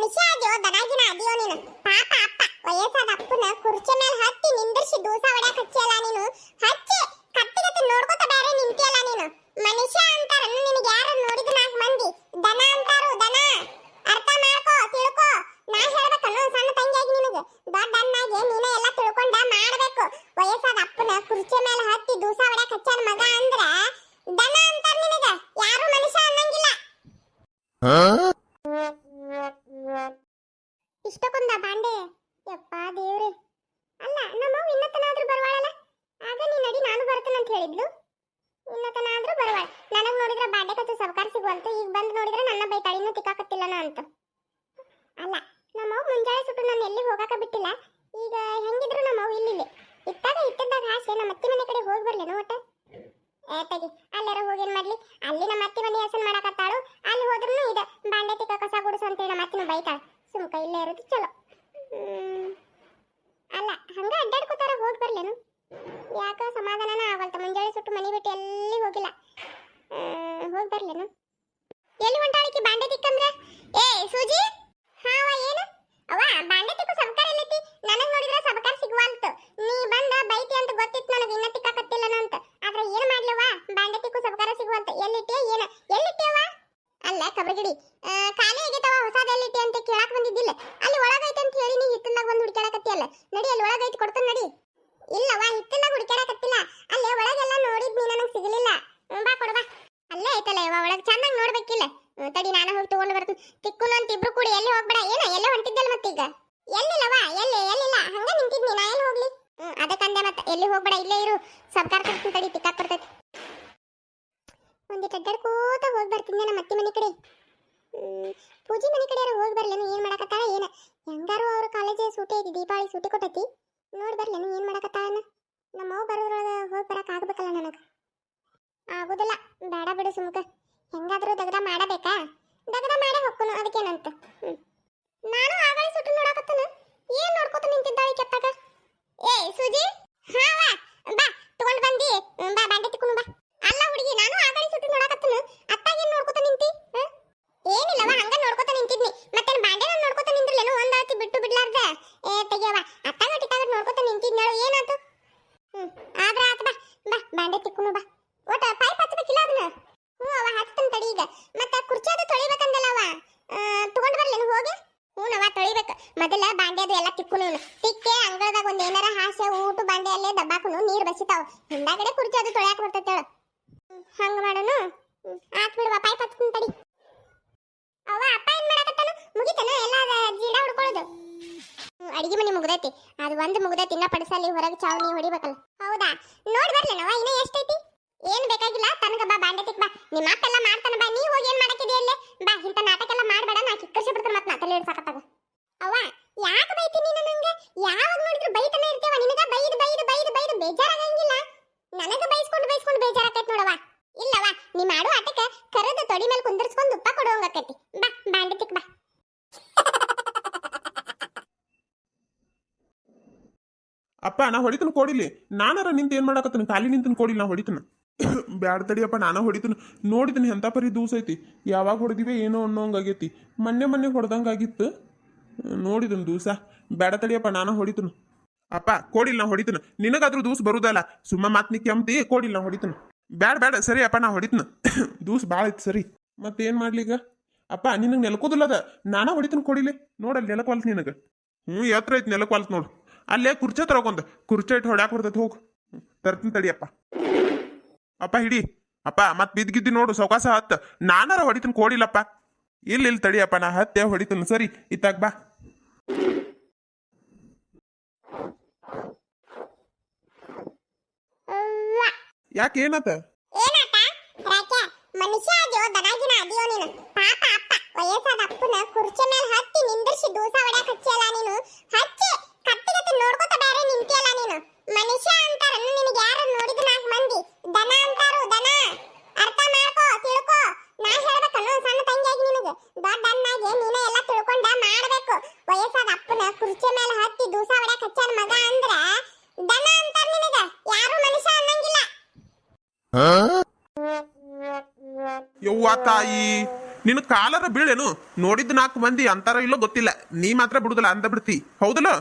ಮನುಷ್ಯ ಅದ್ಯೋ ದನಾಗಿನ ಅದ್ಯೋ ನೀನು ಪಾಪ ಅಪ್ಪ ವಯಸ್ಸಾದ ಅಪ್ಪನ ಕುರ್ಚಿ ಮೇಲೆ ಹತ್ತಿ ನಿಂದಿರ್ಸಿ ದೂಸ ಹೊಡ್ಯಾಕ ಹಚ್ಚಿಯಲ್ಲ ನೀನು ಹಚ್ಚಿ ಕತ್ತಿಗತಿ ನೋಡ್ಕೊತ ಬೇರೆ ನಿಂತಿಯಲ್ಲ ನೀನು ಮನುಷ್ಯ ಅಂತಾರ ನಿನಗೆ ಯಾರು ನೋಡಿದ ನಾಲ್ಕು ಮಂದಿ ದನ ಅಂತಾರು ದನ ಅರ್ಥ ಮಾಡ್ಕೋ ತಿಳ್ಕೋ ನಾ ಹೇಳ್ಬೇಕನ್ನು ಸಣ್ಣ ತಂಗಿಯಾಗಿ ನಿನಗೆ ದೊಡ್ಡ ಅಣ್ಣಾಗಿ ನೀನೇ ಎಲ್ಲ ತಿಳ್ಕೊಂಡ ಮಾಡ್ಬೇಕು ವಯಸ್ಸಾದ ಅಪ್ಪನ ಕುರ್ಚಿ ಮೇಲೆ ಹತ್ತಿ ದೂಸ ಹೊಡ್ಯಾಕ ಹಚ್ಚಾನ ಮಗ ಅಂದ್ರ ದನ ಅಂತಾರ ನಿನಗೆ ಯಾರು ಮನುಷ್ಯ ಅನ್ನಂಗಿಲ್ಲ ಇಷ್ಟಕ್ಕೊಂದ ಬಾಂಡೆ ಯಪ್ಪ ದೇವ್ರೆ ಅಲ್ಲ ನಮ್ಮವ್ವ ಇನ್ನತನಾದ್ರೂ ಬರವಾಳಲ್ಲ ಆಗ ನೀ ನಡಿ ನಾನು ಬರ್ತೇನೆ ಅಂತ ಹೇಳಿದ್ಲು ಇನ್ನತನಾದ್ರೂ ಬರವಾಳ ನನಗೆ ನೋಡಿದ್ರೆ ಬಾಂಡೆ ಕತ್ತು ಸವಕಾರ ಸಿಗುವಂತ ಈಗ ಬಂದು ನೋಡಿದ್ರೆ ನನ್ನ ಬೈತಾಳಿ ಇನ್ನೂ ತಿಕ್ಕಾಕತ್ತಿಲ್ಲನ ಅಂತ ಅಲ್ಲ ನಮ್ಮವ್ವ ಮುಂಜಾನೆ ಸುಟ್ಟು ನಾನು ಎಲ್ಲಿ ಹೋಗಾಕ ಬಿಟ್ಟಿಲ್ಲ ಈಗ ಹೆಂಗಿದ್ರು ನಮ್ಮವ್ವ ಇಲ್ಲಿ ಇದ್ದಾಗ ಆಸೆ ನಮ್ಮ ಅತ್ತಿ ಮನೆ ಕಡೆ ಹೋಗಿ ಬರ್ಲೇನು ಒಟ್ಟ ತಗಿ ಅಲ್ಲಾರ ಹೋಗೇನ್ ಮಾಡ್ಲಿ ಅಲ್ಲಿ ನಮ್ಮ ಅತ್ತಿ ಮನೆ ಹೆಸರು ಮಾಡಕತ್ತಾಳು ಅಲ್ಲಿ ಹೋದ್ರೂ ಇದೆ ಬಾಂಡೆ ತಿಕ್ಕ ಕಸ ಗುಡಿಸು ಅಂತೇಳಿ ನಮ್ಮ ಅತ್ತಿನ ಬೈತಾಳ ಸುಮ್ಕ ಇಲ್ಲೇ ಇರೋದು ಚಲೋ ಅಲ್ಲ ಹಂಗ ಅಡ್ಡಾಡ್ಕೋತಾರ ಹೋಗಿ ಬರ್ಲೇನು ಯಾಕ ಸಮಾಧಾನನ ಆಗಲ್ತ ಮುಂಜಾನೆ ಸುಟ್ಟು ಮನೆ ಬಿಟ್ಟು ಎಲ್ಲಿ ಹೋಗಿಲ್ಲ ಹೋಗಿ ಬರ್ಲೇನು ಎಲ್ಲಿ ಹೊಂಟಾಳಿಕಿ ಬಾಂಡೆ ತಿಕ್ಕಂದ್ರ ಏ ಸೂಜಿ ಹಾವ ಏನು ಅವ ಬಾಂಡೆ ತಿಕ್ಕು ಸಬಕಾರ ಎಲ್ಲೈತಿ ನನಗ್ ನೋಡಿದ್ರೆ ಸಬಕಾರ ಸಿಗುವಂತ ನೀ ಬಂದ ಬೈತಿ ಅಂತ ಗೊತ್ತಿತ್ತು ನನಗೆ ಇನ್ನ ತಿಕ್ಕಾಕತ್ತಿಲ್ಲನ ಅಂತ ಆದ್ರೆ ಏನ್ ಮಾಡ್ಲವ ಬಾಂಡೆ ತಿಕ್ಕು ಸಬಕಾರ ಸಿಗುವಂತ ಎಲ್ಲಿಟ್ಟೆ ಏನ ಎಲ್ಲಿಟ್ಟೆವ ಅಲ್ಲ ಕಬರಗಿಡಿ ಖಾಲಿ ಆಗೈತವ ಹೊಸದ ಎಲ್ಲಿಟ್ಟೆ ಅಂತ ಕೇಳಾಕ್ ಬಂದಿದ್ದಿಲ್ಲ ಅಲ್ಲಿ ಒಳಗೈತೆ ಅಂತ ಹೇಳಿ ನೀ ಹಿತ್ತಲ್ದಾಗ ಬಂದು ಹುಡುಕಾಡಕತ್ತಿಯಲ್ಲ ನಡಿ ಅಲ್ಲಿ ಒಳಗೈತಿ ಕೊಡ್ತಾನೆ ನಡಿ ಇಲ್ಲವ ಹಿತ್ತಲ್ದಾಗ ಹುಡುಕಾಡಕತ್ತಿಲ್ಲ ಅಲ್ಲೇ ಒಳಗೆಲ್ಲ ನೋಡಿದ್ ನೀ ನನಗೆ ಸಿಗಲಿಲ್ಲ ಬಾ ಕೊಡಬಾ ಅಲ್ಲೇ ಐತಲ್ಲ ಇವ ಒಳಗೆ ಚೆನ್ನಾಗಿ ನೋಡ್ಬೇಕಿಲ್ಲ ತಡಿ ನಾನು ಹೋಗಿ ತಗೊಂಡು ಬರ್ತೀನಿ ತಿಕ್ಕುನು ಅಂತ ಇಬ್ರು ಕೂಡಿ ಎಲ್ಲಿ ಹೋಗ್ಬೇಡ ಏನ ಎಲ್ಲೇ ಹೊಂಟಿದ್ದಲ್ಲ ಮತ್ತೀಗ ಎಲ್ಲಿಲ್ಲವ ಎಲ್ಲಿಲ್ಲ ಹಂಗ ನಿಂತಿದ್ನಿ ನಾ ಎಲ್ಲಿ ಹೋಗ್ಲಿ ಅದಕ್ಕಂದೆ ಮತ್ತೆ ಎಲ್ಲಿ ಹೋಗ್ಬೇಡ ಇಲ್ಲೇ ಇರು ಸರ್ಕಾರ ಕರ್ತೀನಿ ತಡಿ ತಿಕ್ಕಾಕ್ ಬರ್ತೈತಿ ಒಂದಿಟ್ಟು ಅಡ್ಡಾಡ್ಕೋತ ಹೋಗಿ ಬರ್ತೀನಿ ನಮ್ಮ ಅತ್ತಿ ಮನೆ ಕಡೆ ಪೂಜಿ ಮನೆ ಕಡೆ ಹೋಗಿ ಬರ್ಲೇನು ಏನ್ ಮಾಡಕತ್ತಾಳ ಏನ ಹೆಂಗಾರು ಅವ್ರ ಕಾಲೇಜ್ ಸೂಟಿ ಐತಿ ದೀಪಾವಳಿ ಸೂಟಿ ಕೊಟ್ಟೈತಿ ನೋಡಿ ಬರ್ಲೇನು ಏನ್ ಮಾಡಕತ್ತಾಳನ ನಮ್ಮವ್ವ ಬರೋದ್ರೊಳಗೆ ಹೋಗಿ ಬರಕ್ ಆಗ್ಬೇಕಲ್ಲ ನನಗೆ ಆಗುದಿಲ್ಲ ಬೇಡ ಬಿಡು ಸುಮ್ಕ ಹೆಂಗಾದ್ರೂ ದಗದ ಮಾಡಬೇಕಾ ದಗದ ಮಾಡೇ ಹೊಕ್ಕನು ಅದಕ್ಕೇನಂತ ನಾನು ಆಗಳ ಸುಟ್ಟು ನೋಡಕತ್ತನ ಏನ್ ನೋಡ್ಕೊತ ನಿಂತಿದ್ದಾಳೆ ಕೆತ್ತಾಗ ಏ ಸೂಜಿ ಹಾವ ಬಾ ತಗೊಂಡ್ ಬಂದಿ ಬಾ ಬಾಂಡೆ ತಿಕ್ಕೊಂಡು ಬಾ ಅಲ್ಲ ಹುಡುಗಿ ನಾನು ಆಗಳ ಸುಟ್ಟು ನೋಡಕತ್ತನ ಅತ್ತಾಗ ಏನ್ ನೋಡ್ಕೊತ ನಿಂತಿ ಏನಿಲ್ಲವ ಹಂಗ ನೋಡ್ಕೊತ ನಿಂತಿದ್ನಿ ಮತ್ತೆ ಬಾಂಡೆ ನೋಡ್ಕೊತ ನಿಂದ್ರಲೇನು ಒಂದಾತಿ ಬಿಟ್ಟು ಬಿಡ್ಲಾರ್ದ ತೆಗಿಯವ ಅತ್ತಾಗ ಟಿಕ್ಕಾಗ ನೋಡ್ಕೊತ ನಿಂತಿದ್ನಾಳು ಏನಾತು ಆದ್ರ ಆತ ಬಾ ಬಾ ಬಾಂಡೆ ತಿಕ್ಕೊಂಡು ಬಾ ಒಟ್ಟ ಪೈಪ್ ಹಚ್ಚಬೇಕಿಲ್ಲ ಅದನ್ನ ಅವ ಹಚ್ತಾನ ತಡಿ ಈಗ ಮತ್ತ ಕುರ್ಚಾದ ತೊಳಿಬೇಕಂದಲ್ಲ ಅವ ತಗೊಂಡ್ ಬರ್ಲೇನು ಹೋಗಿ ಅವ ತೊಳಿಬೇಕು ಮೊದಲ ಬಾಂಡೆದು ಎಲ್ಲ ತಿಕ್ಕುನು ತಿಕ್ಕೆ ಅಂಗಳದಾಗ ಒಂದ್ ಏನಾರ ಹಾಸೆ ಊಟ ಬಾಂಡೆ ಅಲ್ಲೇ ದಬ್ಬಾಕುನು ನೀರ್ ಬಸಿತಾವ ಹಿಂದಾಗಡೆ ಕುರ್ಚಾದ ತೊಳ್ಯಾಕ ಬರ್ತೈತೇಳ ಹಂಗ ಮಾಡೋನು ಆತ್ ಬಿಡುವ ಪೈಪ್ ಹಚ್ತಾನ ತಡಿ ಅವ ಅಪ್ಪ ಏನ್ ಮಾಡಕತ್ತಾನ ಮುಗಿತನ ಎಲ್ಲ ಜೀಡ ಹುಡ್ಕೊಳ್ಳೋದು ಅಡಿಗೆ ಮನೆ ಮುಗ್ದೈತಿ ಅದು ಒಂದು ಮುಗ್ದೈತಿ ಇನ್ನ ಪಡಿಸಲಿ ಹೊರಗೆ ಚಾವಣಿ ಹೊಡಿಬೇಕಲ್ಲ ಹೌದಾ ನೋಡಿ ಬರ್ಲೇನವ ಇನ್ನ ಎಷ್ಟೈತಿ ಏನ್ ಬೇಕಾಗಿಲ್ಲ ತನಗ ಬಾ ಬಾಂಡೆ ತಿಕ್ ಬಾ ನಿಮ್ಮ ಅಪ್ಪೆಲ್ಲ ಮಾಡ್ತಾನ ಬಾ ನೀ ಹೋಗಿ ಏನ್ ಮಾಡಕ್ಕಿದೆ ಅಲ್ಲೇ ಬಾ ಇಂತ ನಾಟಕ ಎಲ್ಲ ಮಾಡ್ಬೇಡ ನಾ ಕಿಕ್ಕರ್ಸಿ ಬಿಡ್ತಾನ ಮತ್ ನಾ ತಲೆ ಹಿಡ್ಸಾಕತ್ತಾಗ ಅವ್ವ ಯಾಕೆ ಬೈತೀನಿ ನನಂಗ ಯಾವಾಗ ನೋಡಿದ್ರು ಬೈತಾನೆ ಇರ್ತೇವ ನಿನಗ ಬೈದು ಬೇಜಾರಾಗಂಗಿಲ್ಲ ನನಗ ಬೈಸ್ಕೊಂಡು ಬೇಜಾರಾಕೈತಿ ನೋಡವ ಇಲ್ಲವ ನೀ ಮಾಡು ಆಟಕ ಕರದ ತೊಡಿ ಮೇಲೆ ಕುಂದರ್ಸ್ಕೊಂಡು ಉಪ್ಪ ಕೊಡುವಂಗಾಕೈತಿ ಬಾ ಬಾಂಡೆ ತಿಕ್ ಬಾ ಅಪ್ಪ ನಾ ಹೊಡಿತನ ಕೊಡಿಲಿ ನಾನಾರ ನಿಂತ ಏನ್ ಮಾಡಕತ್ತನ ಖಾಲಿ ನಿಂತನ ಕೊಡಿಲ್ಲ ನಾ ಹೊಡಿತನ ಬ್ಯಾಡ ತಡಿಯಪ್ಪ ನಾನ ಹೊಡಿತನ ನೋಡಿದನಿ ಎಂತ ಪರಿ ದೂಸ ಐತಿ ಯಾವಾಗ ಹೊಡೆದಿವೆ ಏನೋ ಅನ್ನೋಂಗಾಗೈತಿ ಮೊನ್ನೆ ಹೊಡೆದಂಗಾಗಿತ್ತು ನೋಡಿದನ್ ದೂಸ ಬ್ಯಾಡ ತಡಿಯಪ್ಪ ನಾನ ಹೊಡಿತನ ಅಪ್ಪ ಕೊಡಿಲ್ಲ ನಾ ಹೊಡಿತನ ನಿನಗಾದ್ರೂ ದೂಸ್ ಬರುದಲ್ಲ ಸುಮ್ಮ ಮಾತ್ ನೀ ಕೆಮ್ತಿ ಕೊಡಿಲ್ಲ ನಾ ಹೊಡಿತನ ಬ್ಯಾಡ ಸರಿ ಅಪ್ಪ ನಾ ಹೊಡಿತನ ದೂಸ್ ಭಾಳ ಐತಿ ಸರಿ ಮತ್ತೇನ್ ಮಾಡ್ಲಿಗ ಅಪ್ಪ ನಿನಗೆ ನೆಲ್ಕೋದಿಲ್ಲದ ನಾನ ಹೊಡಿತನ ಕೊಡಿಲಿ ನೋಡಲ್ಲಿ ನೆಲಕ್ವಾಲ್ತ್ ನಿನಗ ಎತ್ರ ಐತಿ ನೆಲಕ್ವಾಲ್ತ್ ನೋಡು ಅಲ್ಲೇ ಕುರ್ಚೆ ತರಕೊಂತ ಕುರ್ಚೆ ಇಟ್ಟು ಹೊಡ್ಯಾಕ ಬರ್ತೈತಿ ಹೋಗು ತರ್ತೀನಿ ತಡಿಯಪ್ಪ ಅಪ್ಪ ಹಿಡಿ ಅಪ್ಪ ಮತ್ ಬಿದ್ಗಿದ್ದಿ ನೋಡು ಸೌಕಾಸ ಹತ್ತ ನಾನಾರ ಹೊಡಿತನ ಕೊಡಿಲ್ಲಪ್ಪ ಇಲ್ಲಿ ತಡಿಯಪ್ಪ ನಾ ಹತ್ತೆ ಹೊಡಿತನ ಸರಿ ಇತ್ತಾಗ ಬಾ ಯಾಕೆ ಏನಾತ ಮನುಷ್ಯ ಅದ್ಯೋ ದನಾಗಿನ ಅದ್ಯೋ ನೀನು ಪಾಪ ಅಪ್ಪ ವಯಸ್ಸಾದ ಅಪ್ಪನ ಕುರ್ಚಿ ಮೇಲೆ ಹತ್ತಿ ನಿಂದಿರ್ಸಿ ದೂಸ ಹೊಡ್ಯಾಕ ಹಚ್ಚಿಯಲ್ಲ ನೀನು ಹಚ್ಚಿ ಕತ್ತಿಗತಿ ನೋಡ್ಕೊತ ಬೇರೆ ನಿಂತಿಯಲ್ಲ ನೀನು ಮನುಷ್ಯ ಅಂತಾರ ನಿನಗೆ ಯಾರು ನೋಡಿದ ನಾಲ್ಕು ಮಂದಿ ದನ ಅಂತಾರು ದನ ಅರ್ಥ ಮಾಡ್ಕೋ ತಿಳ್ಕೋ ನಾ ಹೇಳ್ಬೇಕನ್ನು ಸಣ್ಣ ತಂಗಿಯಾಗಿ ನಿನಗೆ ದೊಡ್ಡ ಅಣ್ಣಾಗಿ ನೀನೇ ಎಲ್ಲ ತಿಳ್ಕೊಂಡ ಮಾಡ್ಬೇಕು ವಯಸ್ಸಾದ ಅಪ್ಪನ ಕುರ್ಚಿ ಮೇಲೆ ಹತ್ತಿ ದೂಸ ಹೊಡ್ಯಾಕ ಹಚ್ಚಾನ ಮಗ ಅಂದ್ರ ದನ ಅಂತಾರ ನಿನಗ ಯಾರು ಮನುಷ್ಯ ಅನ್ನಂಗಿಲ್ಲ ಯವ್ವ ತಾಯಿ ನಿನ್ನ ಕಾಲರ ಬೀಳೇನು ನೋಡಿದ್ 4 ಮಂದಿ ಅಂತಾರ ಇಲ್ಲೋ ಗೊತ್ತಿಲ್ಲ, ನೀ ಮಾತ್ರ ಬಿಡುದಿಲ್ಲ ಅಂದ ಬಿಡ್ತಿ ಹೌದಲ್ಲ.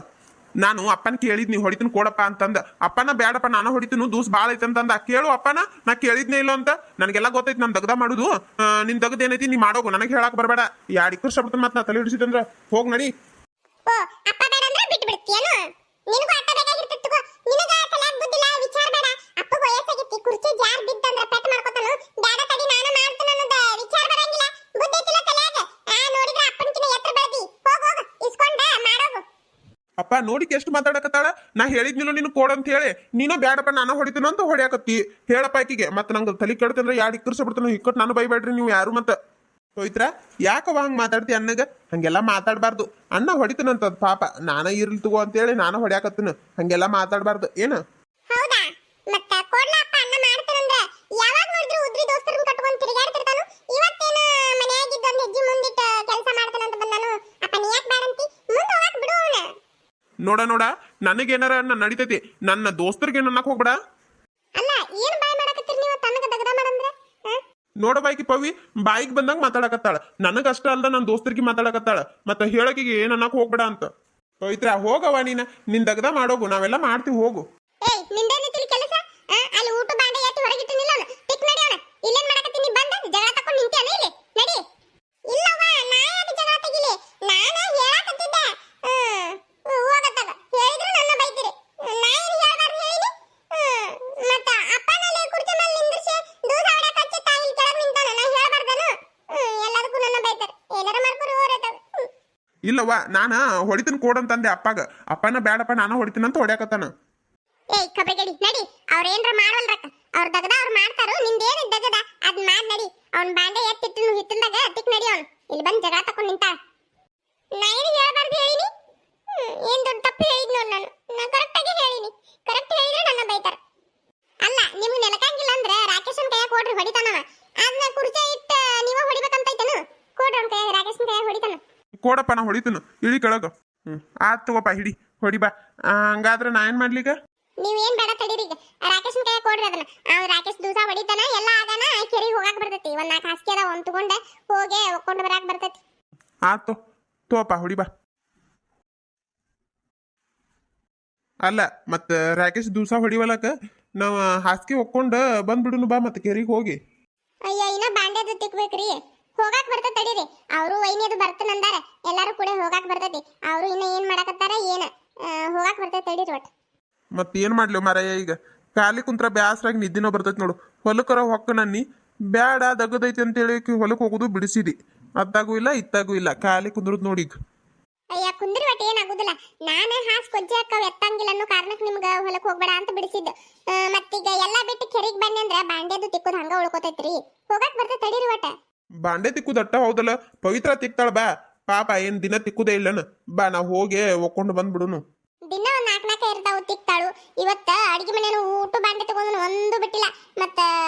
ನಾನು ಅಪ್ಪನ ಕೇಳಿದ್ನಿ ಹೊಡಿತೀನಿ ಕೊಡಪ್ಪ ಅಂತಂದ. ಅಪ್ಪನ ಬೇಡಪ್ಪ ನಾನು ಹೊಡಿತೀನಿ ದೂಸ್ ಭಾಳ ಐತೆ ಅಂತಂದ. ಕೇಳು ಅಪ್ಪನ, ನಾ ಕೇಳಿದ್ನೇ ಇಲ್ಲ ಅಂತ. ನನಗೆಲ್ಲ ಗೊತ್ತೈತಿ ನಾನು ದಗ್ದ ಮಾಡುದು. ನಿನ್ ದಗ್ದ ಏನೈತಿ ನೀ ಮಾಡೋಗು, ನನಗೆ ಹೇಳಕ್ ಬರಬೇಡ. ಯಾರು ಇಕ್ಕರ್ ಶಬ್ದ ಮತ್ತೆ ನಾ ತಲೆ ಹಿಡಿಸಿದಂದ್ರ ಹೋಗ್ ನಡಿ. ಓ ಅಪ್ಪ ಬೇಡ ಅಂದ್ರೆ ಬಿಟ್ಟು ಬಿಡ್ತೀಯೇನು? ನಿನಗೂ ಅಟ್ಟ ಬೇಕಾಗಿರ್ತೈತಿ ತಗೋ. ನಿನಗ ತಲೆಯಾಗ ಬುದ್ಧಿಲ್ಲ, ವಿಚಾರ ಬೇಡ. ಅಪ್ಪಗ ವಯಸ್ಸಾಗೈತಿ, ಕುರ್ಚಿ ಜಾರ್ ಬಿದ್ದಂದ್ರ ಪೆಟ್ ಮಾಡ್ಕೊತಾನು. ಬೇಡ ತಡಿ ನಾನು ಮಾಡ್ತೀನಿ ಅನ್ನೋದ ವಿಚಾರ ಬರಂಗಿಲ್ಲ. ಬುದ್ಧಿ ಐತಿಲ್ಲ ತಲೆಯಾಗ. ನೋಡಿದ್ರ ಅಪ್ಪನಕಿನ ಎತ್ತರ ಬೆಳದಿ. ಹೋಗ್ ಇಸ್ಕೊಂಡ ಮಾಡೋಗು. ಅಪ್ಪ ನೋಡಿಕ್ ಎಷ್ಟು ಮಾತಾಡಕತ್ತಾಳ. ನಾ ಹೇಳಿದ್ನಿಲ್ಲ ನೀನು ಕೋಡ್ ಅಂತ ಹೇಳಿ, ನೀನು ಬೇಡಪ್ಪ ನಾನು ಹೊಡಿತೀನ ಅಂತ ಹೊಡ್ಯಾಕತ್ತಿ. ಹೇಳಪ್ಪ ಆಕಿಗೆ ಮತ್ತೆ ನಂಗೆ ತಲೆ ಕೆಡ್ತಂದ್ರೆ ಯಾರು ಇಕ್ಕರ್ಸ್ಬಿಡ್ತಾನ. ಇಕ್ಕಟ್ ನಾನು ಬೈಬೇಡ್ರಿ ನೀವು ಯಾರು. ಮತ್ತೆ ಹೋಯ್ತ್ರ ಯಾಕವ ಹಂಗೆ ಮಾತಾಡ್ತಿ ಅಣ್ಣಗ? ಹಂಗೆಲ್ಲ ಮಾತಾಡಬಾರ್ದು. ಅಣ್ಣ ಹೊಡಿತೀನಂತದ್ ಪಾಪ, ನಾನ ಇರ್ಲಿ ತಗೋ ಅಂತೇಳಿ ನಾನು ಹೊಡ್ಯಾಕತ್ತೀನಿ. ಹಂಗೆಲ್ಲ ಮಾತಾಡಬಾರ್ದು ಏನು. ಹೌದಾ? ಮತ್ತ ಕೊಡ್ಲಪ್ಪ ಅಣ್ಣ ಮಾಡ್ತಾನಂದ್ರ ಯಾವಾಗ ನೋಡಿದ್ರು ಉದ್ರಿ ದೋಸ್ತರನ್ನ ಕಟ್ಕೊಂಡು ತಿರುಗಾಡ್ತಿರ್ತಾನು. ಇವತ್ತೇನ ಮನ್ಯಾಗಿದ್ದ ಒಂದು ಹೆಜ್ಜೆ ಮುಂದಿಟ್ಟ ಕೆಲಸ ಮಾಡ್ತಾನಂತ ಬಂದಾನು. ಅಪ್ಪ ನೀ ಯಾಕೆ ಬೇಡಂತಿ? ಮುಂದೆ ಹೋಗಕ್ ಬಿಡು ಅವನ. ನೋಡ ನನಗೇನಾರ ನಡಿತೈತಿ, ನನ್ನ ದೋಸ್ತರಿಗೆ ಅನ್ನಕ್ ಹೋಗ್ಬೇಡ. ಅಲ್ಲ ಏನು ಬಾಯ್ ಮಾಡಕತ್ತೀರಿ ನೀವು? ತನಗ ದಗದ ಮಾಡಂದ್ರೆ ನೋಡ ಬಾಯ್ಕಿ ಪವಿ ಬಾಯಿಗೆ ಬಂದಂಗ ಮಾತಾಡಕತ್ತಾಳ. ನನಗಷ್ಟ ಅಲ್ದ ನನ್ನ ದೋಸ್ತರಿಗೆ ಮಾತಾಡಕತ್ತಾಳ. ಮತ್ತೆ ಹೇಳಕಿಗೆ ಏನ್ ಅನ್ನಕ್ ಹೋಗ್ಬೇಡ ಅಂತ. ಪವಿತ್ರ ಹೋಗವ ನಿನ್ ದಗದ ಮಾಡೋಗು, ನಾವೆಲ್ಲ ಮಾಡ್ತೀವಿ ಹೋಗು. ಏಯ್ ನಿಂದೇನಿತ್ತಿಲ್ಲ ಕೆಲಸ? ಅಲ್ಲಿ ಊಟ ಬಾಂಡೆ ಎತ್ತಿ ಹೊರಗಿಟ್ಟಿನಿಲ್ಲ ಅವನು. ಟಿಕ್ ನಡಿ ಅವನ. ಇಲ್ಲೇನ್ ಮಾಡಕತ್ತೀನಿ? ಬಂದ ಜಗಳ ತಕೊಂಡು ನಿಂತೇನ ಇಲ್ಲಿ? ನಡಿ. ಇಲ್ಲವ್ವ ನಾ ಯಾಕೆ ಜಗಳ ತೆಗಿಲಿ? ನಾನ ಹೇಳಕತ್ತಿದ್ದೆ. ಹೋಗತ್ತಾಗ ಹೇಳಿದ್ರು ನನ್ನ ಬೈತೀರಿ. ನಾ ಏನು ಹೇಳಬಾರ್ದು ಹೇಳಿನಿ? ಮತ್ತ ಅಪ್ಪನಲ್ಲಿ ಕುರ್ಚಿ ಮೇಲೆ ನಿಂದ್ರಿಸಿ ದೂರ ಹೊಡ್ಯಾಕ ಹಚ್ಚಿ ತಾಯಿ ಕೆಳಗೆ ನಿಂತಾನ. ನಾ ಹೇಳಬಾರ್ದನು? ಎಲ್ಲದಕ್ಕೂ ನನ್ನ ಬೈತಾರೆ. ಏನಾರ ಮಾಡ್ಕೊಂಡು ಹೋರೈತವ. ಇಲ್ಲವ್ವ ನಾನ ಹೊಡಿತೀನಿ ಕೋಡಂತಂದೆ ಅಪ್ಪಾಗ. ಅಪ್ಪನ ಬೇಡಪ್ಪ ನಾನು ಹೊಡಿತೀನಿ ಅಂತ ಹೊಡ್ಯಾಕತ್ತಾನ. ಏಯ್ ಕಬ್ರಿಗಡಿ ನಡಿ. ಅವ್ರ ಏನ್ರ ಮಾಡವಲ್ರಕ್ಕ. ಅವ್ರ ದಗದ ಅವ್ರು ಮಾಡ್ತಾರೋ. ನಿಂದೇನ ದಗದ ಅದ್ ಮಾಡ್ ನಡಿ. ಅವ್ನ ಬಾಂಡೆ ಎತ್ತಿಟ್ಟು ಹಿತ್ತಲ್ದಾಗ ತಿಕ್ ನಡಿ. ಅವ್ನು ಇಲ್ಲಿ ಬಂದು ಜಗಳ ತಕೊಂಡು ನಿಂತಾಳ. ನಾ ಏನು ಹೇಳಬಾರ್ದು ಹೇಳಿನಿ? ಏನ್ ದೊಡ್ಡ ತಪ್ಪು ಹೇಳಿದ್ ನೋಡ್ ನಾನು. ನಾ ಕರೆಕ್ಟಾಗಿ ಹೇಳಿನಿ. ಕರೆಕ್ಟ್ ಹೇಳಿದ್ರೆ ನನ್ನ ಬೈತಾರ. ಅಲ್ಲ ನಿಮ್ಗೆ ನೆಲಕಂಗಿಲ್ಲ ಅಂದ್ರೆ ರಾಕೇಶನ್ ಕೈಯಾಗ ಕೊಡ್ರಿ, ಹೊಡಿತಾನವ. ಅದನ್ನ ಕುರ್ಚಿ ಇಟ್ಟು ನೀವ ಹೊಡಿಬೇಕಂತೈತನು? ಕೊಡ್ರಿ ಅವ್ನ ಕೈಯಾಗ, ರಾಕೇಶನ್ ಕೈಯಾಗ ಹೊಡಿತಾನ. ಕೋಡಪ್ಪ ನಾ ಹೊಡಿತೀನಿ, ಇಳಿ ಕೆಳಗ. ಆತ್ ತಗೋಪ್ಪ ಹಿಡಿ ಹೊಡಿ ಬಾ. ಹಂಗಾದ್ರೆ ನಾ ಏನ್ ಮಾಡ್ಲಿಗ? ನೀವೇನ್ ಬೇಡ ತಡೀರಿ. ಈಗ ರಾಕೇಶನ್ ಕೈಯಾಗ ಕೊಡ್ರಿ ಅದನ್ನ. ರಾಕೇಶ್ ದಿವಸ ಹೊಡಿತಾನ, ಎಲ್ಲ ಆಗಾನ ಕೆರಿಗೆ ಹೋಗಾಕ್ ಬರ್ತೈತಿ. ಒಂದ್ 4 ಹಾಸಿಗೆ ಅದ, ಒಂದ್ ತಗೊಂಡೆ ಹೋಗಿ ಒಕ್ಕೊಂಡು ಬರಾಕ್ ಬರ್ತೈತಿ. ಆತು ತೋಪ ಹೊಡಿ ಬಾ. ಅಲ್ಲ ಮತ್ತೆ ರಾಕೇಶ್ ದಿವಸ ಹೊಡಿವಲಕ ನಾವು ಹಾಸಿಗೆ ಒಕ್ಕೊಂಡು ಬಂದ್ಬಿಡುನು ಬಾ. ಮತ್ತೆ ಕೆರಿಗೆ ಹೋಗಿ. ಅಯ್ಯ ಇನ್ನ ಬಾಂಡೆದು ತಿಕ್ಬೇಕ್ರಿ. ಹೋಗಾಕ್ ಬರ್ತೈತಿ ತಡೀರಿ. ಅವರು ವೈನಿಯದು ಬರ್ತಾನಂದಾರ. ಎಲ್ಲಾರು ಕೂಡ ಹೋಗಾಕ್ ಬರ್ತೈತಿ. ಅವರು ಇನ್ನ ಏನ್ ಮಾಡಕತ್ತಾರ ಏನ ಹೋಗಾಕ್ ಬರ್ತೈತಿ ತಡೀರಿ. ಒಟ್ಟು ಮತ್ತೆ ಏನ್ ಮಾಡ್ಲಿ ಮಾರಾಯ, ಈಗ ಖಾಲಿ ಕುಂತ್ರ ಬ್ಯಾಸ್ರಾಗಿ ನಿದ್ದಿನೋ ಬರ್ತೈತಿ ನೋಡು. ಹೊಲಕ್ಕರ ಹೊಕ್ಕ ನನ್ನಿ ಬ್ಯಾಡ ದಗದೈತಿ ಅಂತೇಳಿ ಹೊಲಕ್ಕೆ ಹೋಗೋದು ಬಿಡಿಸಿದಿ. ಅತ್ತಾಗೂ ಇಲ್ಲ ಇತ್ತಾಗೂ ಇಲ್ಲ, ಖಾಲಿ ಕುಂದ್ರದ್ ನೋಡಿ. ಈಗ ಅಯ್ಯ ಕುಂದ್ರಿ ಒಟ್ಟು ಏನಾಗುದಿಲ್ಲ. ನಾನು ಹಾಸ್ ಕೊಜ್ಜೆ ಹಾಕವ್ ಎತ್ತಂಗಿಲ್ಲ ಅನ್ನೋ ಕಾರಣಕ್ಕೆ ನಿಮ್ಗೆ ಹೊಲಕ್ಕೆ ಹೋಗ್ಬೇಡ ಅಂತ ಬಿಡಿಸಿದ್ದು. ಮತ್ತೀಗ ಎಲ್ಲ ಬಿಟ್ಟು ಕೆರಿಗೆ ಬನ್ನಿ ಅಂದ್ರೆ ಬಾಂಡೆದು ತಿಕ್ಕುದು ಹಂಗ ಉಳ್ಕೋತೈತ್ರಿ. ಹೋಗಾಕ್ ಬರ್ತೈತಿ ತಡೀರಿ. ಒಟ್ಟ ಬಾಂಡೆ ತಿಕ್ಕುದಟ್ಟ ಹೌದಲ್ಲ, ಪವಿತ್ರ ತಿಕ್ತಾಳ ಬಾ. ಪಾಪ ಏನ್ ದಿನ ತಿಕ್ಕುದೇ ಇಲ್ಲನ. ಬಾ ನಾವು ಹೋಗಿ ಒಕ್ಕೊಂಡು ಬಂದ್ಬಿಡುನು. ದಿನ ಒಂದ್ 4 ಇರ್ತಾವು ತಿಕ್ತಾಳು. ಇವತ್ತ ಅಡಿಗೆ ಮನೇನು ಊಟ ಬಾಂಡೆ ತಗೊಂಡು ಒಂದು ಬಿಟ್ಟಿಲ್ಲ. ಮತ್ತ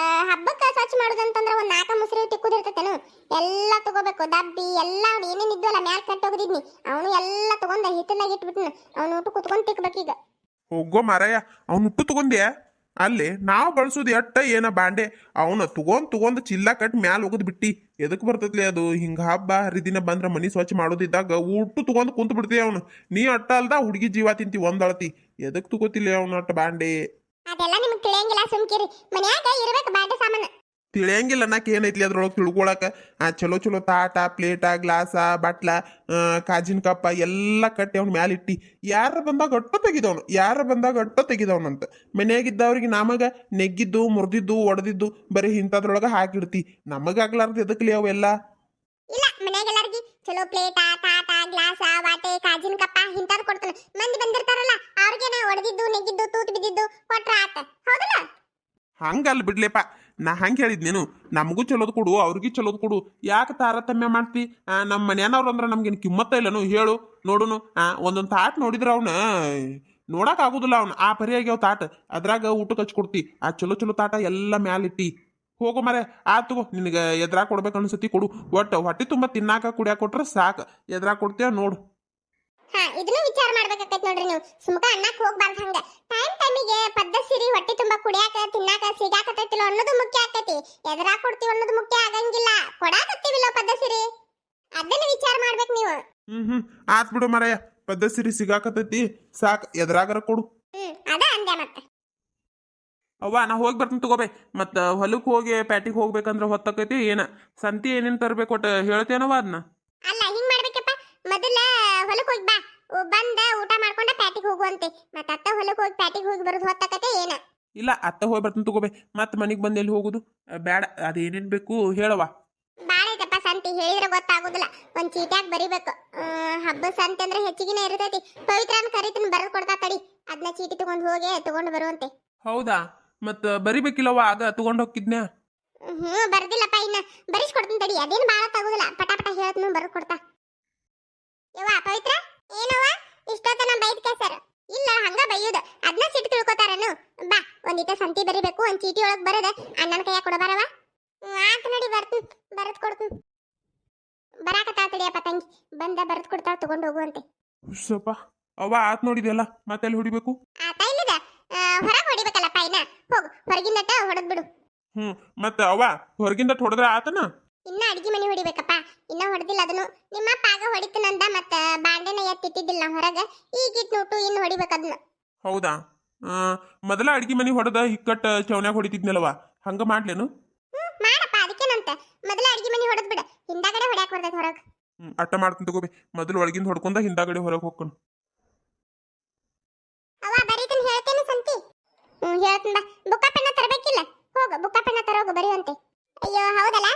ಹಬ್ಬಕ್ಕೆ ಸ್ವಚ್ಛ ಮಾಡುದಂತಂದ್ರ ಒಂದ್ 4 ಮುಸ್ರಿ ತಿಕ್ಕುದಿರ್ತೇನು. ಎಲ್ಲ ತಗೋಬೇಕು. ಡಬ್ಬಿ ಎಲ್ಲ ಅವ್ನು ಏನೇನ್ ಇದ್ವಲ್ಲ ಮ್ಯಾಲ ಕಟ್ಟೋಗಿದ್ನಿ ಅವನು ಎಲ್ಲ ತಗೊಂಡ ಹಿಟ್ಟನಾಗ ಇಟ್ಬಿಟ್ನ. ಅವ್ನು ಊಟ ಕುತ್ಕೊಂಡ್ ತಿಕ್ಬೇಕೀಗ. ಹೋಗೋ ಮಾರಾಯ, ಅವ್ನು ಉಟ್ಟು ತಗೊಂಡ್ಯಾ? ಅಲ್ಲಿ ನಾವು ಬಳಸೋದು ಎಟ್ಟ ಏನ ಬಾಂಡೆ. ಅವನು ತಗೊಂಡ್ ಚಿಲ್ಲ ಕಟ್ ಮ್ಯಾಲ ಹೋಗದ್ ಬಿಟ್ಟಿ. ಎದಕ್ ಬರ್ತೈತ್ಲಿ ಅದು? ಹಿಂಗ ಹಬ್ಬ ಹರಿದಿನ ಬಂದ್ರ ಮನಿ ಸ್ವಚ್ಛ ಮಾಡೋದಿದ್ದಾಗ ಊಟ ತಗೊಂಡ್ ಕುಂತ ಬಿಡ್ತೀವಿ. ಅವನು ನೀ ಅಟ್ಟ ಅಲ್ದ ಹುಡುಗಿ ಜೀವ ತಿಂತಿ ಒಂದಳತಿ. ಎದಕ್ ತಗೋತಿಲ್ಲ ಅವನು ಅಟ್ಟ ಬಾಂಡೆ? ಅದೆಲ್ಲ ನಿಮ್ಗೆ ತಿಳಿಯಂಗಿಲ್ಲ, ಸುಮ್ಕಿರಿ. ಮನ್ಯಾಗ ಇರ್ಬೇಕು ಬಾಂಡೆ ಸಾಮಾನು. ತಿಳಿಯಂಗಿಲ್ಲ ಅನ್ನಕ್ಕೆ ಏನೈತ್ಲಿ ಅದ್ರೊಳಗೆ ತಿಳ್ಕೊಳಕ. ಚಲೋ ಚಲೋ ತಾಟ ಪ್ಲೇಟ ಗ್ಲಾಸ ಬಟ್ಲ ಕಾಜಿನ ಕಪ್ಪ ಎಲ್ಲ ಕಟ್ಟಿ ಅವ್ನ ಮ್ಯಾಲ ಇಟ್ಟಿ. ಯಾರ ಬಂದಾಗ ಅಟ್ಟ ತೆಗಿದವನಂತ. ಮನ್ಯಾಗಿದ್ದವ್ರಿಗೆ ನಮಗ ನೆಗ್ಗಿದ್ದು ಮುರಿದಿದ್ದು ಒಡೆದಿದ್ದು ಬರೀ ಇಂಥದ್ರೊಳಗೆ ಹಾಕಿಡ್ತಿ. ನಮಗಾಗ್ಲಾರ್ದು ಎದಕ್ಲಿ ಅವೆಲ್ಲ? ಇಲ್ಲ ಮನ್ಯಾಗೆಲ್ಲರಿಗೆ ಚಲೋ ಪ್ಲೇಟ ತಾಟ ಗ್ಲಾಸ ವಾಟೆ ಕಾಜಿನ ಕಪ್ಪ ಇಂಥದ್ದು ಕೊಡ್ತಾನೆ. ಮಂದಿ ಬಂದಿರ್ತಾರಲ್ಲ ಅವ್ರಿಗೇನ ಒಡೆದಿದ್ದು ನೆಗ್ಗಿದ್ದು ತೂತು ಬಿದ್ದಿದ್ದು ಕೊಟ್ರ ಆತ. ಹೌದಲ್ಲ? ಹಂಗಲ್ಲ ಬಿಡ್ಲೇಪ. ನಾ ಹಂಗೆ ಹೇಳಿದ್ನೇನು, ನಮಗೂ ಚಲೋದು ಕೊಡು ಅವ್ರಿಗೂ ಚಲೋದು ಕೊಡು. ಯಾಕೆ ತಾರತಮ್ಯ ಮಾಡ್ತಿ? ನಮ್ಮ ಮನ್ಯಾನವ್ರು ಅಂದ್ರೆ ನಮ್ಗೇನು ಕಿಮ್ಮತ್ತ ಇಲ್ಲನು ಹೇಳು ನೋಡುನು. ಒಂದೊಂದು ತಾಟ್ ನೋಡಿದ್ರೆ ಅವನ ನೋಡಕ್ ಆಗುದಿಲ್ಲ. ಅವ್ನು ಆ ಪರಿಯಾಗಿ ತಾಟ ಅದ್ರಾಗ ಊಟಕ್ಕೆ ಹಚ್ಕೊಡ್ತಿ. ಚಲೋ ಚಲೋ ತಾಟ ಎಲ್ಲ ಮ್ಯಾಲಿಟ್ಟಿ. ಹೋಗೋ ಮರೆ ತಗೋ. ನಿನಗೆ ಎದ್ರಾಗ ಕೊಡ್ಬೇಕು ಅನ್ಸತಿ ಕೊಡು. ಒಟ್ಟು ಹೊಟ್ಟೆ ತುಂಬ ತಿನ್ನಾಕ ಕುಡಿಯಾಕ ಕೊಟ್ರೆ ಸಾಕು. ಎದ್ರಾಗ ಕೊಡ್ತೀಯ ನೋಡು. ಹಾ ಇದನ್ನು ವಿಚಾರ ಮಾಡ್ಬೇಕಾಕೈತಿ ನೋಡ್ರಿ ನೀವು ಸುಮ್ಕ ಅನ್ನಕ್ ಹೋಗ್ಬಾರ್ದು ಹಂಗ ಟೈಮಿಗೆ ಪದ್ದ ಸಿರಿ ಹೊಟ್ಟೆ ತುಂಬಾ ಕುಡಿಯಾಕ ತಿನ್ನಾಕ ಸಿಗಾಕತೈತಿಲ್ಲ ಅನ್ನೋದು ಮುಖ್ಯ ಆಕೈತಿ ಎದರಾ ಕೊಡ್ತೀವಿ ಅನ್ನೋದು ಮುಖ್ಯ ಆಗಂಗಿಲ್ಲ ಕೊಡಾಕತ್ತೀವಿಲ್ಲ ಪದ್ದ ಸಿರಿ ಅದನ್ನ ವಿಚಾರ ಮಾಡ್ಬೇಕು ನೀವು ಆತ್ ಬಿಡು ಮರಯ್ಯ ಪದ್ದ ಸಿರಿ ಸಿಗಾಕತೈತಿ ಸಾಕ್ ಎದ್ರಾಗರ ಕೊಡು ಅದ ಅಂದೆ ಮತ್ತೆ ಅವ್ವ ನಾ ಹೋಗಿ ಬರ್ತೀನಿ ತಗೋಬೇ ಮತ್ತ ಹೊಲಕ್ಕೆ ಹೋಗಿ ಪ್ಯಾಟಿಗೆ ಹೋಗ್ಬೇಕಂದ್ರ ಹೊತ್ತಕೈತಿ ಏನ ಸಂತಿ ಏನೇನ್ ತರ್ಬೇಕು ಒಟ್ಟು ಹೇಳ್ತೇನವ ಅದನ್ನ ಅಲ್ಲ ಹಿಂಗ್ ಮಾಡ್ಬೇಕಪ್ಪ ಮೊದಲ ಹೊಲಕ್ ಹೋಗಿ ಬಾ ಬಂದ ಊಟ ಮಾಡ್ಕೊಂಡ ಪ್ಯಾಟಿಗೆ ಹೋಗುವಂತೆ ಮತ್ತ ಅತ್ತ ಹೊಲಕ್ ಹೋಗಿ ಪ್ಯಾಟಿಗೆ ಹೋಗಿ ಬರೋದು ಹೊತ್ತಕತೆ ಏನ ಇಲ್ಲ ಅತ್ತ ಹೋಗಿ ಬರ್ತೀನಿ ತಗೋಬೇ ಮತ್ತೆ ಮನೆಗೆ ಬಂದು ಎಲ್ಲಿ ಹೋಗುದು ಬೇಡ ಅದೇನೇನ್ ಬೇಕು ಹೇಳವ ಬಾಳ ಐತಪ್ಪ ಸಂತಿ ಹೇಳಿದ್ರೆ ಗೊತ್ತಾಗುದಿಲ್ಲ ಒಂದ್ ಚೀಟ್ಯಾಗ ಬರಿಬೇಕು ಹಬ್ಬ ಸಂತೆ ಅಂದ್ರೆ ಹೆಚ್ಚಿಗೆನೇ ಇರ್ತೈತಿ ಪವಿತ್ರನ್ ಕರಿತೀನಿ ಬರೆದು ಕೊಡ್ತಾ ತಡಿ ಅದನ್ನ ಚೀಟಿ ತಗೊಂಡ್ ಹೋಗಿ ತಗೊಂಡು ಬರುವಂತೆ ಹೌದಾ ಮತ್ತ ಬರಿಬೇಕಿಲ್ಲವ ಆಗ ತಗೊಂಡ್ ಹೋಗಿದ್ನ್ಯಾ ಬರ್ದಿಲ್ಲಪ್ಪ ಇನ್ನ ಬರಿಸ್ಕೊಡ್ತೀನಿ ತಡಿ ಅದೇನು ಬಾಳ ತಾಗುದಿಲ್ಲ ಪಟ ಪಟ ಹೇಳ್ತೀನಿ ಬರೆದು ಕೊಡ್ತಾ ಯವ್ವ ಪವಿತ್ರ ಏನವ್ವ ಇಷ್ಟೊತ್ತನ ಬೈದ್ ಸರ್ ಇಲ್ಲ ಹಂಗ ಬೈಯುದು ಅದನ್ನ ಸಿಟ್ಟು ತಿಳ್ಕೊತಾರನು ಬಾ ಒಂದಿಟ ಸಂತಿ ಬರಿಬೇಕು ಒಂದ್ ಚೀಟಿ ಒಳಗ್ ಬರದ ಅಣ್ಣನ ಕೈಯಾಗ ಕೊಡಬಾರವ ಆತ ನಡಿ ಬರ್ತೀನಿ ಬರೆದು ಕೊಡ್ತೀನಿ ಬರಾಕತ್ತಾಳ ತಡಿಯಪ್ಪ ತಂಗಿ ಬಂದ ಬರೆದು ಕೊಡ್ತಾಳ ತಗೊಂಡು ಹೋಗುವಂತೆ ಸ್ವಲ್ಪ ಅವ್ವ ಆತ್ ನೋಡಿದೆಲ್ಲ ಮತ್ತೆಲ್ಲಿ ಹೊಡಿಬೇಕು ಆತ ಇಲ್ಲದ ಹೊರಗೆ ಹೊಡಿಬೇಕಲ್ಲಪ್ಪ ಇನ್ನ ಹೋಗು ಹೊರಗಿಂದಟ ಹೊಡೆದ್ ಬಿಡು ಮತ್ತ ಅವ್ವ ಹೊರಗಿಂದ ಹೊಡೆದ್ರೆ ಆತನ ಇನ್ನ ಅಡಿಗೆ ಮನೆ ಹೊಡಿಬೇಕಪ್ಪ ಇನ್ನ ಹೊಡೆದಿಲ್ಲ ಅದನ್ನು ನಿಮ್ಮಪ್ಪ ಆಗ ಹೊಡಿತನಂದ ಮತ್ತ ಬಾಂಡೆನ ಎತ್ತಿಟ್ಟಿದ್ದಿಲ್ಲ ಹೊರಗ ಈಗ ಇಟ್ಟು ಇನ್ನು ಹೊಡಿಬೇಕು ಅದನ್ನ ಹೌದಾ ಮೊದಲ ಅಡ್ಗಿ ಮನೆ ಹೊಡೆದ ಹಿಕ್ಕಟ್ಟ ಚವನ್ಯಾಗ ಹೊಡಿತಿದ್ನಲ್ವ ಹಂಗ ಮಾಡ್ಲೇನು ಮಾಡಪ್ಪ ಅದಕ್ಕೇನಂತ ಮೊದಲ ಅಡಿಗೆ ಮನೆ ಹೊಡೆದ್ ಬಿಡ ಹಿಂದಾಗಡೆ ಹೊಡ್ಯಾಕ ಬರ್ತೈತೆ ಹೊರಗೆ ಅಟ್ಟ ಮಾಡ್ತೀನಿ ತಗೋಬಿ ಮೊದಲು ಒಳಗಿಂದ ಹೊಡ್ಕೊಂಡ ಹಿಂದಾಗಡೆ ಹೊರಗೆ ಹೋಗ್ಕೊಂಡು ಅವ ಬರೀತನ ಹೇಳ್ತೇನೆ ಸಂತಿ ಹೇಳ್ತೀನಿ ಬಾ ಬುಕ್ಕ ಪೆನ್ನ ತರಬೇಕಿಲ್ಲ ಹೋಗು ಬುಕ್ಕ ಪೆನ್ನ ತರೋಗು ಬರೆಯುವಂತೆ ಅಯ್ಯೋ ಹೌದಲ್ಲ